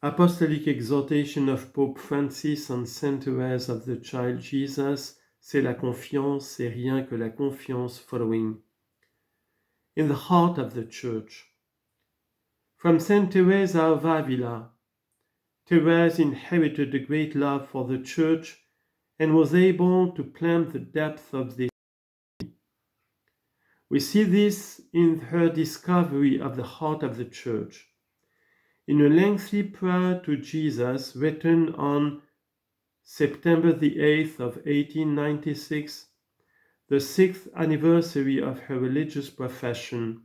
Apostolic Exhortation of Pope Francis on St Therese of the Child Jesus, c'est la confiance, c'est rien que la confiance following. In the heart of the Church. From St Therese of Avila, Therese inherited a great love for the Church and was able to plumb the depth of this. We see this in her discovery of the heart of the Church. In a lengthy prayer to Jesus written on September the 8th of 1896, the 6th anniversary of her religious profession,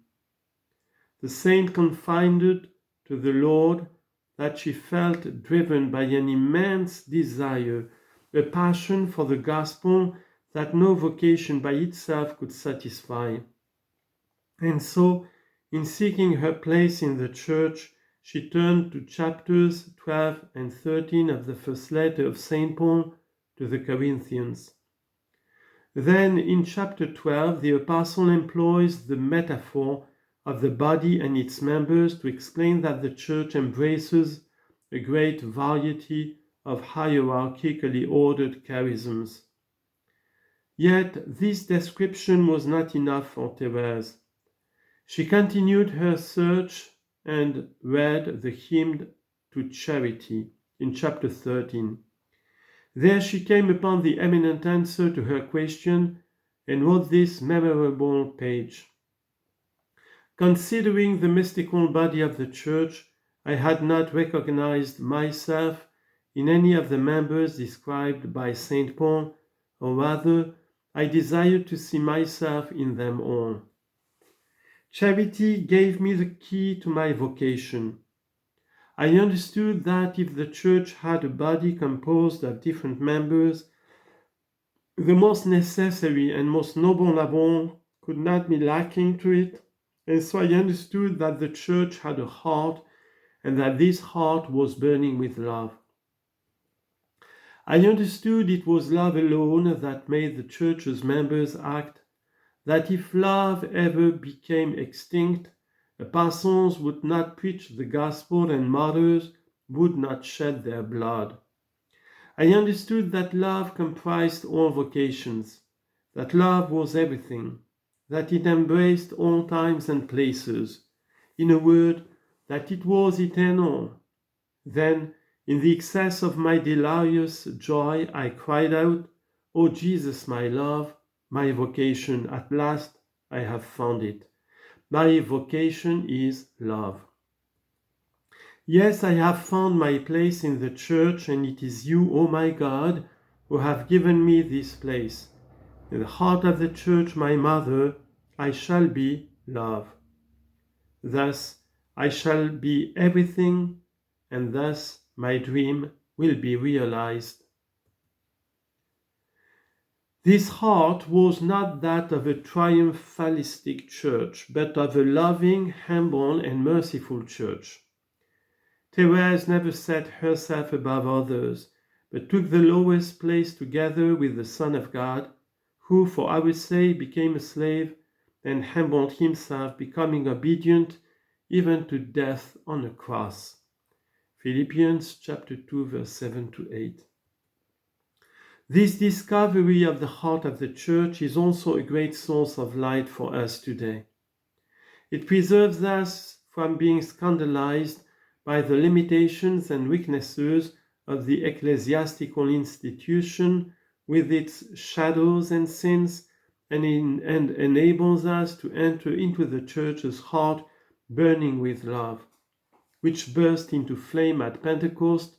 the saint confided to the Lord that she felt driven by an immense desire, a passion for the gospel that no vocation by itself could satisfy. And so, in seeking her place in the Church, she turned to chapters 12 and 13 of the first letter of St. Paul to the Corinthians. Then, in chapter 12, the apostle employs the metaphor of the body and its members to explain that the Church embraces a great variety of hierarchically ordered charisms. Yet, this description was not enough for Therese. She continued her search and read the hymn to charity in chapter 13. There she came upon the eminent answer to her question and wrote this memorable page. Considering the mystical body of the Church, I had not recognized myself in any of the members described by St. Paul, or rather, I desired to see myself in them all. Charity gave me the key to my vocation. I understood that if the Church had a body composed of different members, the most necessary and most noble of all could not be lacking to it, and so I understood that the Church had a heart and that this heart was burning with love. I understood it was love alone that made the Church's members act, that if love ever became extinct, apostles would not preach the gospel and martyrs would not shed their blood. I understood that love comprised all vocations, that love was everything, that it embraced all times and places, in a word, that it was eternal. Then, in the excess of my delirious joy, I cried out, "O Jesus, my love, my vocation, at last I have found it. My vocation is love. Yes, I have found my place in the Church, and it is you, O my God, who have given me this place. In the heart of the Church, my mother, I shall be love. Thus, I shall be everything, and thus my dream will be realized." This heart was not that of a triumphalistic church, but of a loving, humble, and merciful church. Therese never set herself above others, but took the lowest place together with the Son of God, who for our sake became a slave and humbled himself, becoming obedient even to death on a cross. Philippians chapter 2, verse 7-8. This discovery of the heart of the Church is also a great source of light for us today. It preserves us from being scandalized by the limitations and weaknesses of the ecclesiastical institution with its shadows and sins, and enables us to enter into the Church's heart burning with love, which burst into flame at Pentecost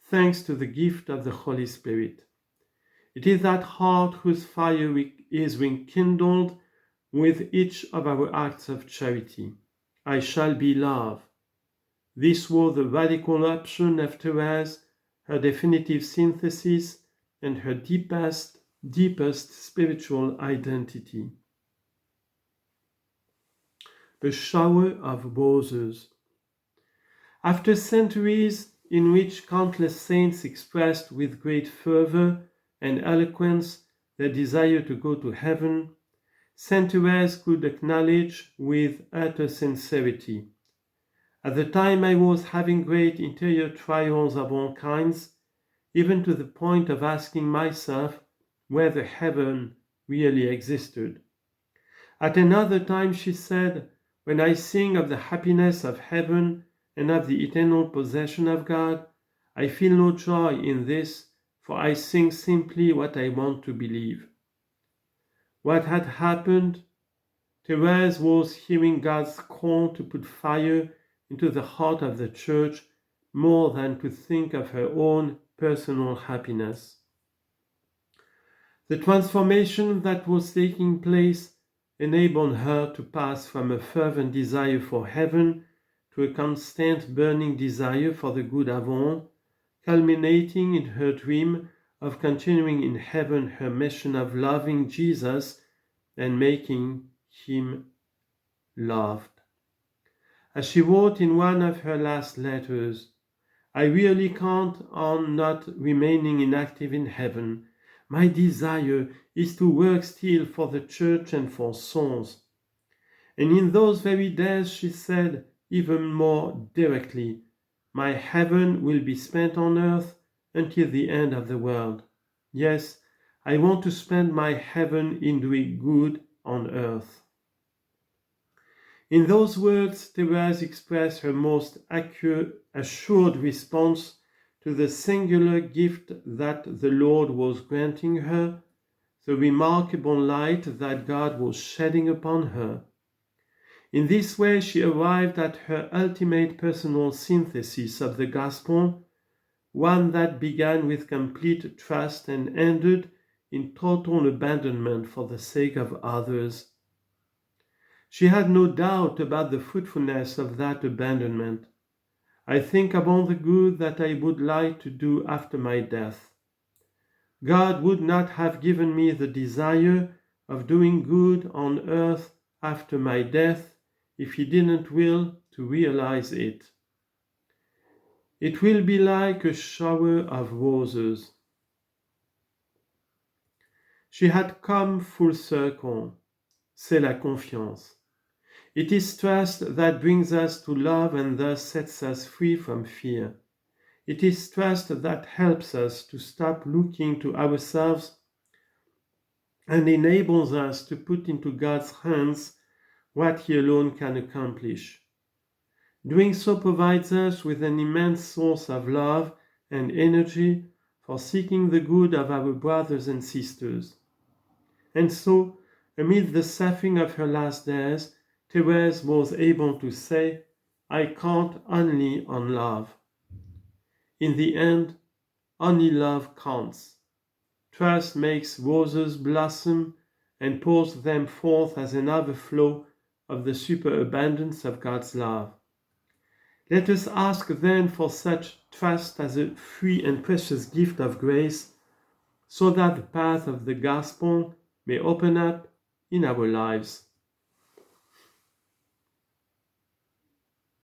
thanks to the gift of the Holy Spirit. It is that heart whose fire is rekindled with each of our acts of charity. I shall be love. This was the radical option of Therese, her definitive synthesis, and her deepest spiritual identity. A shower of roses. After centuries in which countless saints expressed with great fervor and eloquence their desire to go to heaven, St. Therese could acknowledge with utter sincerity, At the time I was having great interior trials of all kinds, even to the point of asking myself whether heaven really existed. At another time she said, when I sing of the happiness of heaven and of the eternal possession of God, I feel no joy in this, for I sing simply what I want to believe. What had happened? Therese was hearing God's call to put fire into the heart of the church more than to think of her own personal happiness. The transformation that was taking place enabled her to pass from a fervent desire for heaven to a constant burning desire for the good of all, culminating in her dream of continuing in heaven her mission of loving Jesus and making him loved. As she wrote in one of her last letters, I really count on not remaining inactive in heaven. My desire is to work still for the church and for souls. And in those very days she said even more directly, my heaven will be spent on earth until the end of the world. Yes, I want to spend my heaven in doing good on earth. In those words, Therese expressed her most assured response to the singular gift that the Lord was granting her, the remarkable light that God was shedding upon her. In this way, she arrived at her ultimate personal synthesis of the gospel, one that began with complete trust and ended in total abandonment for the sake of others. She had no doubt about the fruitfulness of that abandonment. I think of all the good that I would like to do after my death. God would not have given me the desire of doing good on earth after my death if He didn't will to realize it. It will be like a shower of roses. She had come full circle. C'est la confiance. It is trust that brings us to love and thus sets us free from fear. It is trust that helps us to stop looking to ourselves and enables us to put into God's hands what He alone can accomplish. Doing so provides us with an immense source of love and energy for seeking the good of our brothers and sisters. And so, amid the suffering of her last days, Therese was able to say, I count only on love. In the end, only love counts. Trust makes roses blossom and pours them forth as an overflow of the superabundance of God's love. Let us ask then for such trust as a free and precious gift of grace, so that the path of the gospel may open up in our lives.